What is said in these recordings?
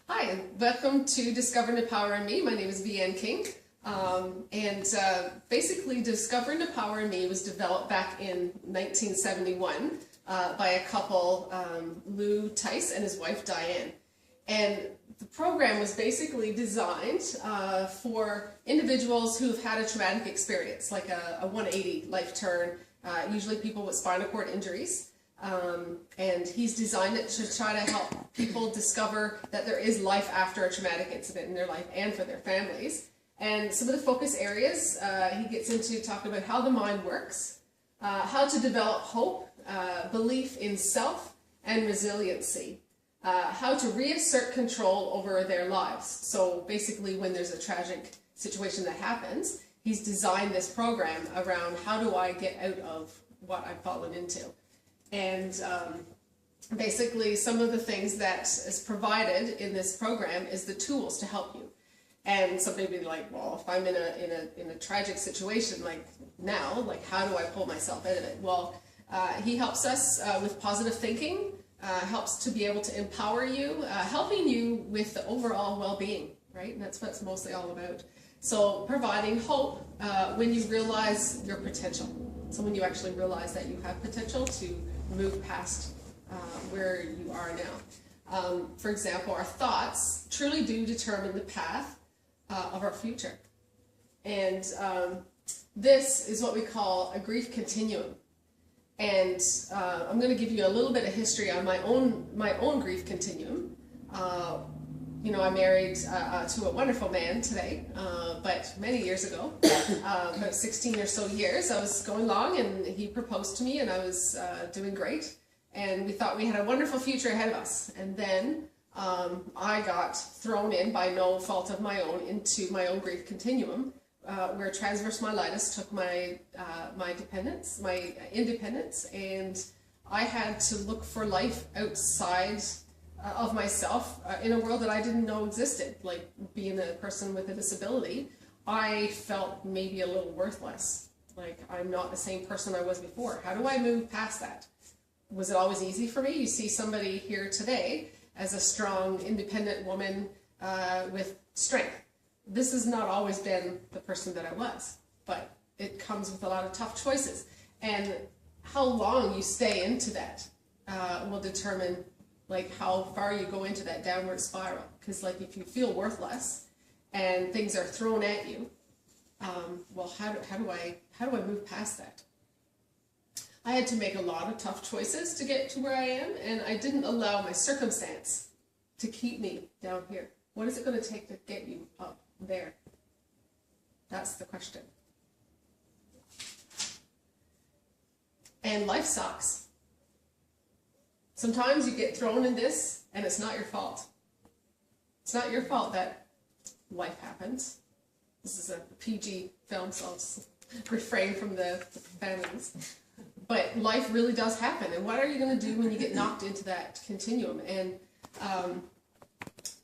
Hi, welcome to Discovering the Power in Me. My name is V.N. King. Basically, Discovering the Power in Me was developed back in 1971 by a couple, Lou Tice and his wife Diane. And the program was basically designed for individuals who've had a traumatic experience, like a 180 life turn, usually people with spinal cord injuries. And he's designed it to try to help people discover that there is life after a traumatic incident in their life and for their families. And some of the focus areas, he gets into talking about how the mind works, how to develop hope, belief in self, and resiliency, how to reassert control over their lives. So basically, when there's a tragic situation that happens, he's designed this program around how do I get out of what I've fallen into. And basically, some of the things that is provided in this program is the tools to help you. And somebody would be like, well, if I'm in a tragic situation like now, like how do I pull myself out of it? Well, he helps us with positive thinking, helps to be able to empower you, helping you with the overall well-being, right? And that's what it's mostly all about. So providing hope when you realize your potential. So when you actually realize that you have potential to move past where you are now. For example, our thoughts truly do determine the path of our future. And this is what we call a grief continuum. And I'm going to give you a little bit of history on my own grief continuum. You know, I'm married to a wonderful man today, but many years ago, about 16 or so years, I was going along and he proposed to me and I was doing great. And we thought we had a wonderful future ahead of us. And then I got thrown in, by no fault of my own, into my own grief continuum, where transverse myelitis took my independence, and I had to look for life outside of myself in a world that I didn't know existed. Like being a person with a disability, I felt maybe a little worthless. Like I'm not the same person I was before. How do I move past that? Was it always easy for me? You see somebody here today as a strong, independent woman with strength. This has not always been the person that I was, but it comes with a lot of tough choices. And how long you stay into that will determine like how far you go into that downward spiral. Because like if you feel worthless and things are thrown at you, well, how do I move past that? I had to make a lot of tough choices to get to where I am, and I didn't allow my circumstance to keep me down here. What is it going to take to get you up there? That's the question. And life sucks. Sometimes you get thrown in this, and it's not your fault. It's not your fault that life happens. This is a PG film, so I'll refrain from the profanities. But life really does happen. And what are you going to do when you get knocked into that continuum? And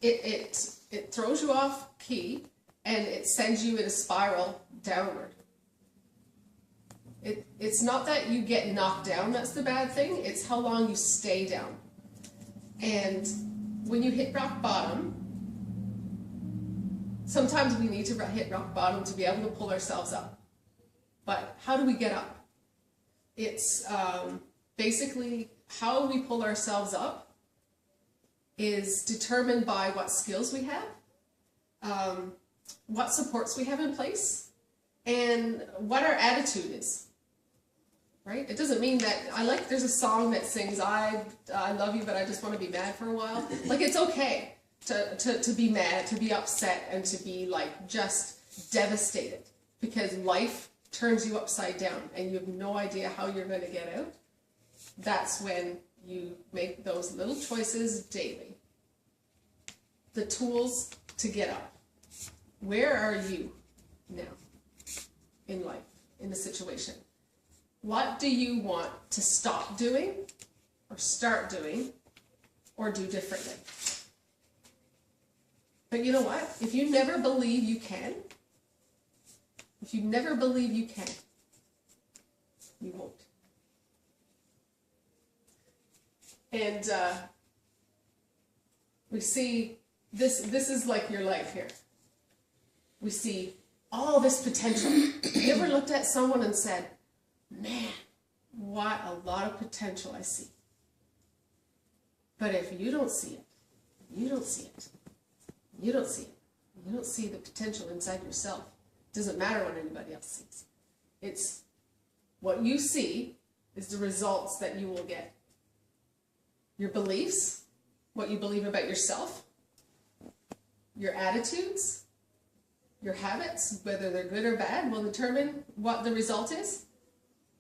it throws you off key, and it sends you in a spiral downward. It's not that you get knocked down that's the bad thing, it's how long you stay down. And when you hit rock bottom, sometimes we need to hit rock bottom to be able to pull ourselves up. But how do we get up? It's basically how we pull ourselves up is determined by what skills we have, what supports we have in place, and what our attitude is. Right? It doesn't mean that, there's a song that sings, I love you, but I just want to be mad for a while. Like, it's okay to be mad, to be upset, and to be, like, just devastated. Because life turns you upside down, and you have no idea how you're going to get out. That's when you make those little choices daily. The tools to get up. Where are you now in life, in the situation? What do you want to stop doing, or start doing, or do differently? But you know what? If you never believe you can, you won't. And we see this is like your life here. We see all this potential. You ever looked at someone and said, man, what a lot of potential I see. But if you don't see it, you don't see it. You don't see it. You don't see the potential inside yourself. It doesn't matter what anybody else sees. It's what you see is the results that you will get. Your beliefs, what you believe about yourself, your attitudes, your habits, whether they're good or bad, will determine what the result is.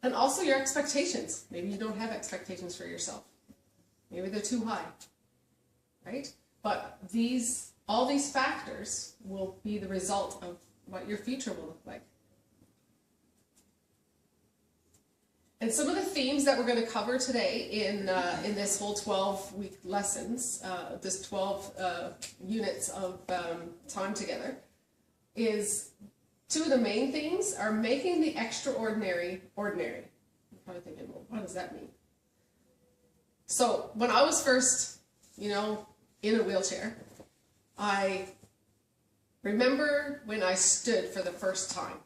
And also your expectations. Maybe you don't have expectations for yourself. Maybe they're too high, right? But all these factors will be the result of what your future will look like. And some of the themes that we're going to cover today in this whole 12-week lessons, this 12 units of time together, is two of the main things are making the extraordinary ordinary. You're probably thinking, well, what does that mean? So when I was first, in a wheelchair, I remember when I stood for the first time.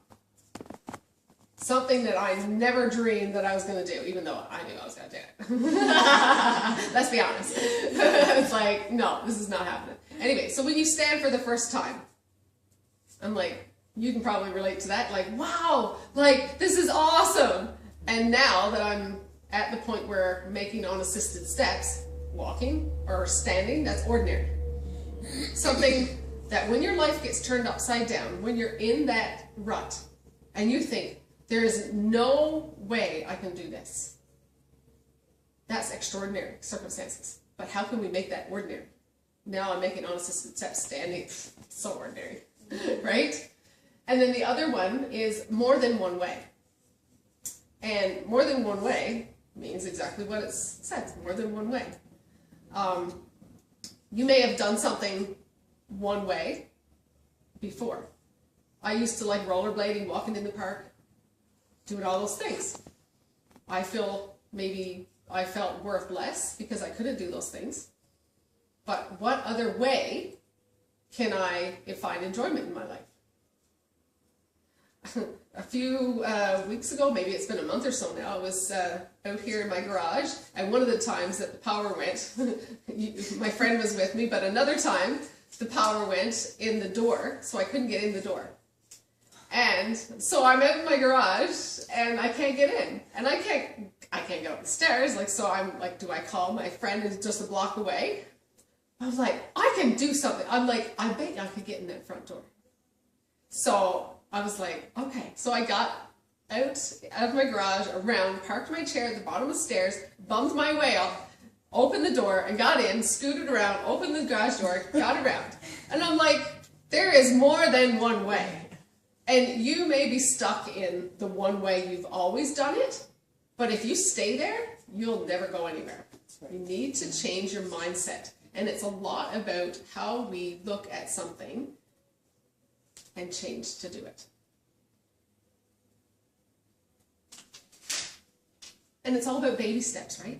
Something that I never dreamed that I was going to do, even though I knew I was going to do it. Let's be honest. It's like, no, this is not happening. Anyway, so when you stand for the first time, I'm like, you can probably relate to that. Like, wow, like, this is awesome. And now that I'm at the point where making unassisted steps, walking or standing, that's ordinary. Something that when your life gets turned upside down, when you're in that rut, and you think, there is no way I can do this. That's extraordinary circumstances. But how can we make that ordinary? Now I'm making unassisted steps, standing, so ordinary, right? And then the other one is more than one way. And more than one way means exactly what it says, more than one way. You may have done something one way before. I used to like rollerblading, walking in the park, doing all those things. I felt worth less because I couldn't do those things. But what other way can I find enjoyment in my life? A few weeks ago, maybe it's been a month or so now, I was out here in my garage, and one of the times that the power went, my friend was with me, but another time the power went in the door, so I couldn't get in the door. And so I'm out in my garage and I can't get in, and I can't get up the stairs. Like, so I'm like, do I call my friend who's just a block away? I was like, I can do something. I'm like, I bet I could get in that front door. So I was like, okay. So I got out of my garage, around, parked my chair at the bottom of the stairs, bumped my way up, opened the door and got in, scooted around, opened the garage door, got around. And I'm like, there is more than one way. And you may be stuck in the one way you've always done it, but if you stay there, you'll never go anywhere. You need to change your mindset. And it's a lot about how we look at something and change to do it. And it's all about baby steps, right?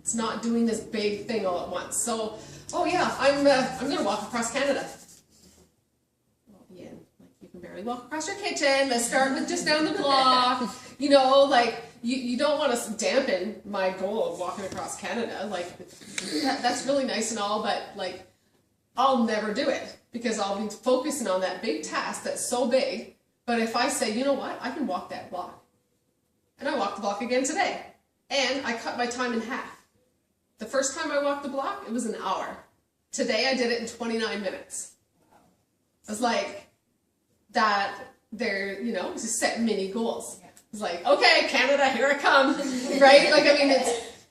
It's not doing this big thing all at once. So, oh yeah, I'm going to walk across Canada. Barely walk across your kitchen. Let's start with just down the block. Like you don't want to dampen my goal of walking across Canada. Like that's really nice and all, but like I'll never do it because I'll be focusing on that big task that's so big. But if I say, you know what, I can walk that block, and I walked the block again today, and I cut my time in half. The first time I walked the block, it was an hour. Today I did it in 29 minutes. I was like, that they're, just set mini goals. Yeah. It's like, okay, Canada, here I come, right? Like, I mean,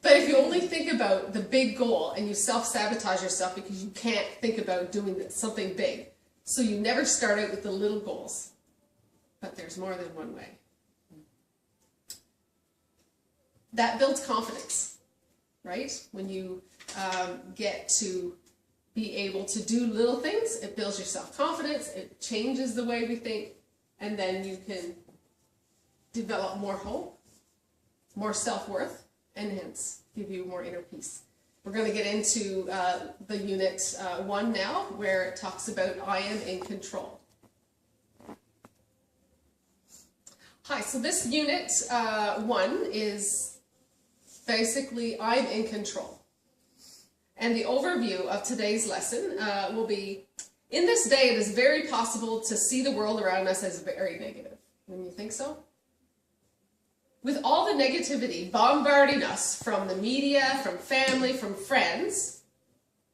but if you only think about the big goal and you self-sabotage yourself because you can't think about doing something big. So you never start out with the little goals, but there's more than one way. That builds confidence, right? When you get to be able to do little things, it builds your self-confidence, it changes the way we think, and then you can develop more hope, more self-worth, and hence give you more inner peace. We're going to get into the unit 1 now, where it talks about I am in control. Hi, so this unit 1 is basically I'm in control. And the overview of today's lesson will be, in this day it is very possible to see the world around us as very negative. Wouldn't you think so? With all the negativity bombarding us from the media, from family, from friends,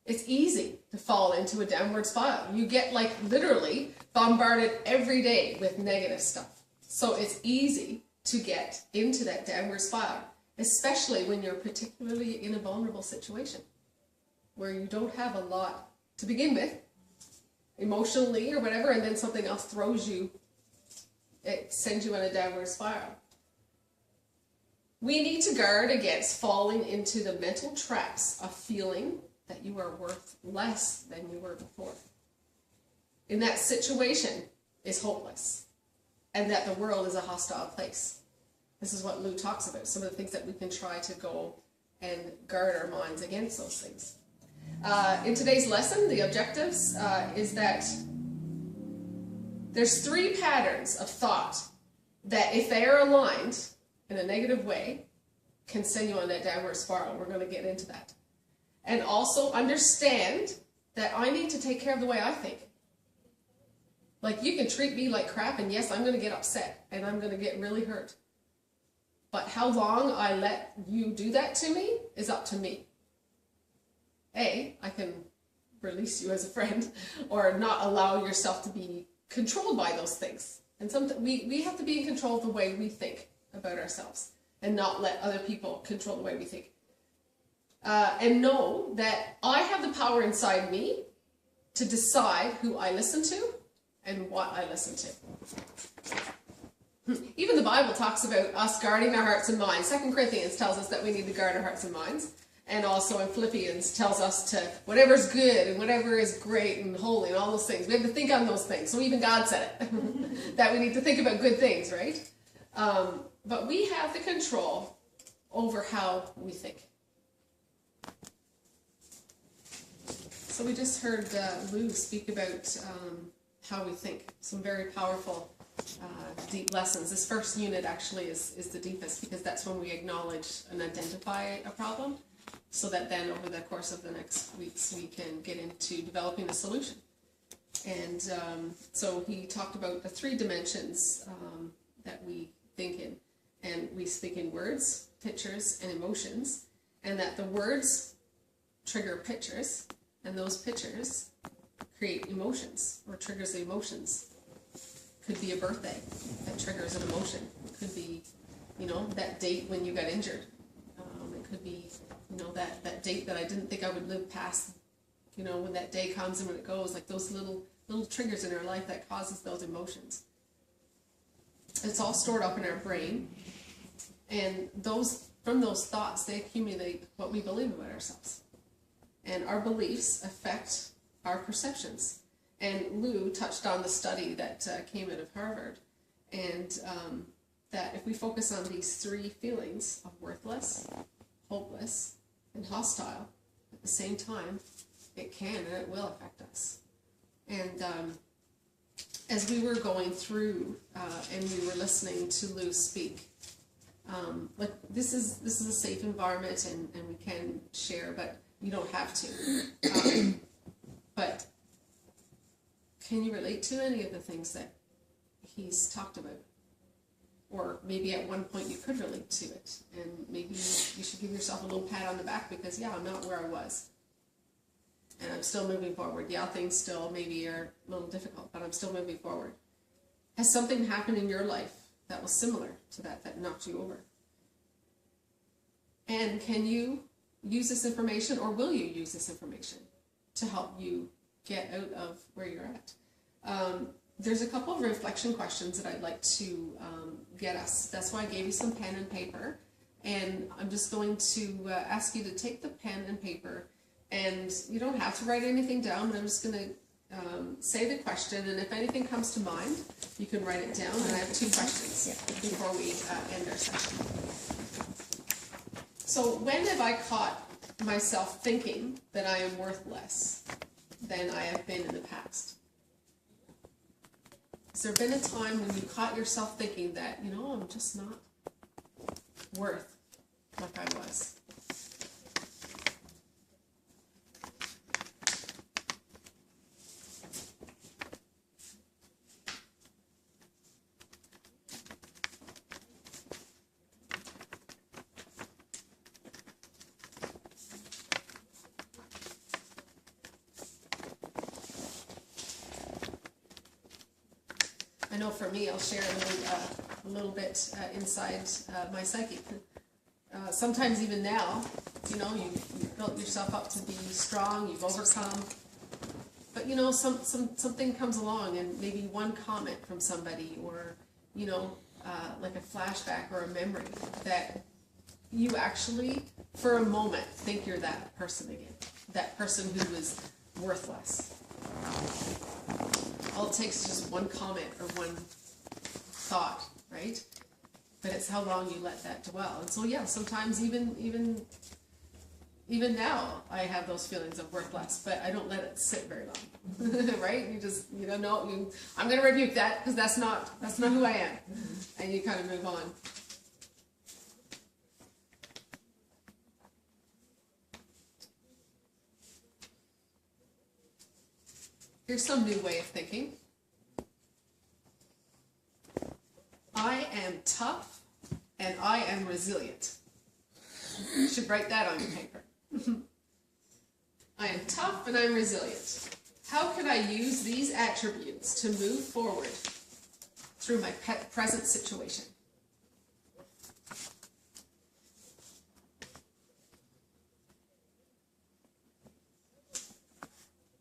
it's easy to fall into a downward spiral. You get like literally bombarded every day with negative stuff. So it's easy to get into that downward spiral, especially when you're particularly in a vulnerable situation where you don't have a lot to begin with, emotionally or whatever, and then something else throws you, it sends you on a downward spiral. We need to guard against falling into the mental traps of feeling that you are worth less than you were before. In that situation is hopeless, and that the world is a hostile place. This is what Lou talks about, some of the things that we can try to go and guard our minds against those things. In today's lesson, the objectives is that there's 3 patterns of thought that, if they are aligned in a negative way, can send you on that downward spiral. We're going to get into that. And also understand that I need to take care of the way I think. Like, you can treat me like crap, and yes, I'm going to get upset, and I'm going to get really hurt. But how long I let you do that to me is up to me. I can release you as a friend, or not allow yourself to be controlled by those things. And sometimes we have to be in control of the way we think about ourselves, and not let other people control the way we think. And know that I have the power inside me to decide who I listen to and what I listen to. Even the Bible talks about us guarding our hearts and minds. 2 Corinthians tells us that we need to guard our hearts and minds. And also in Philippians tells us to, whatever's good and whatever is great and holy and all those things, we have to think on those things. So even God said it, that we need to think about good things, right? But we have the control over how we think. So we just heard Lou speak about how we think. Some very powerful, deep lessons. This first unit actually is the deepest, because that's when we acknowledge and identify a problem, so that then over the course of the next weeks we can get into developing a solution. And so he talked about the 3 dimensions that we think in. And we speak in words, pictures, and emotions, and that the words trigger pictures, and those pictures create emotions, or triggers the emotions. Could be a birthday that triggers an emotion. It could be, that date when you got injured. It could be, that date that I didn't think I would live past, when that day comes and when it goes, like those little triggers in our life that causes those emotions. It's all stored up in our brain, and from those thoughts, they accumulate what we believe about ourselves. And our beliefs affect our perceptions. And Lou touched on the study that came out of Harvard, and that if we focus on these 3 feelings of worthless, hopeless, and hostile at the same time, it can and it will affect us. And as we were going through and we were listening to Lou speak, like this is a safe environment, and we can share, but you don't have to. But can you relate to any of the things that he's talked about? Or maybe at one point you could relate to it, and maybe you should give yourself a little pat on the back, because I'm not where I was. And I'm still moving forward. Things still maybe are a little difficult, but I'm still moving forward. Has something happened in your life that was similar to that knocked you over? And can you use this information, or will you use this information to help you get out of where you're at? There's a couple of reflection questions that I'd like to get us. That's why I gave you some pen and paper. And I'm just going to ask you to take the pen and paper, and you don't have to write anything down, but I'm just going to say the question, and if anything comes to mind, you can write it down. And I have 2 questions before we end our session. So when have I caught myself thinking that I am worth less than I have been in the past? Has there been a time when you caught yourself thinking that, you know, I'm just not worth like I was? I know for me, I'll share a little bit inside my psyche. Sometimes even now, you know, you've built yourself up to be strong, you've overcome, but you know, something comes along, and maybe one comment from somebody, or you know, like a flashback or a memory, that you actually, for a moment, think you're that person again, that person who was worthless. All it takes is just one comment or one thought, right? But it's how long you let that dwell. And so yeah, sometimes even now I have those feelings of worthless, but I don't let it sit very long. Right? You just, you know, no, I'm going to rebuke that because that's not who I am. And you kind of move on. Here's some new way of thinking. I am tough and I am resilient. You should write that on your paper. I am tough and I'm resilient. How can I use these attributes to move forward through my present situation?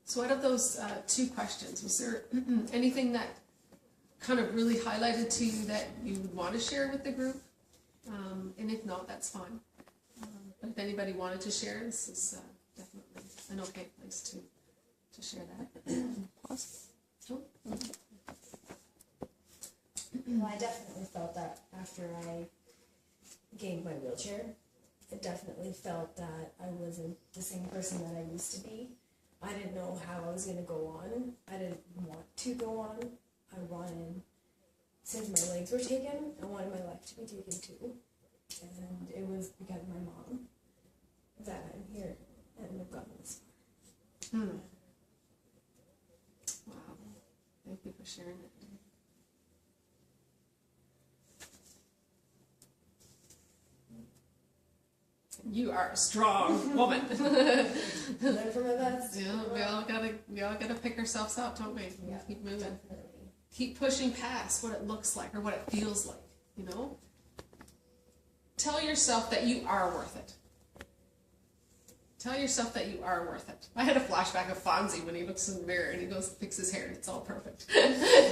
So out of those two questions, was there anything that kind of really highlighted to you that you would want to share with the group? And if not, that's fine. But if anybody wanted to share, this is definitely an okay place to share that. Pause. Oh. Well, I definitely felt that after I gained my wheelchair. It definitely felt that I wasn't the same person that I used to be. I didn't know how I was going to go on. I didn't want to go on. I wanted, since my legs were taken, I wanted my life to be taken too. And it was because of my mom that I'm here and I've gotten this far. Wow. Thank you for sharing that. You are a strong woman. Learn from my best. Yeah, we all gotta pick ourselves up, don't we? Yeah, keep moving. Definitely. Keep pushing past what it looks like or what it feels like, you know? Tell yourself that you are worth it. Tell yourself that you are worth it. I had a flashback of Fonzie when he looks in the mirror and he goes to fix his hair and it's all perfect.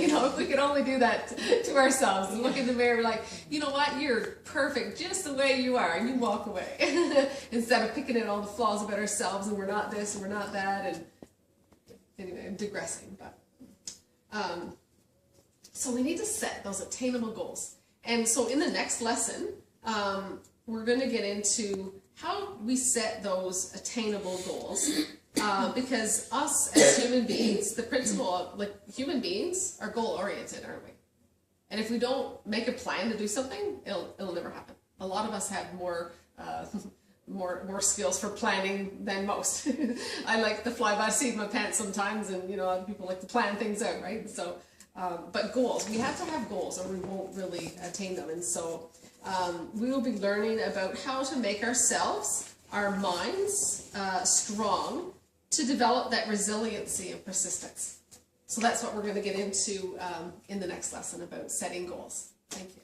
You know, if we could only do that to ourselves and look in the mirror and be like, you know what, you're perfect just the way you are, and you walk away. Instead of picking at all the flaws about ourselves and we're not this and we're not that, and anyway, I'm digressing, but so we need to set those attainable goals. And so in the next lesson, we're going to get into how we set those attainable goals, because us as human beings, the principle of, like, human beings are goal-oriented, aren't we? And if we don't make a plan to do something, it'll never happen. A lot of us have more skills for planning than most. I like to fly by the seat of my pants sometimes, and you know, other people like to plan things out, right? So, but goals, we have to have goals or we won't really attain them. And so we will be learning about how to make ourselves, our minds, strong to develop that resiliency and persistence. So that's what we're going to get into in the next lesson about setting goals. Thank you.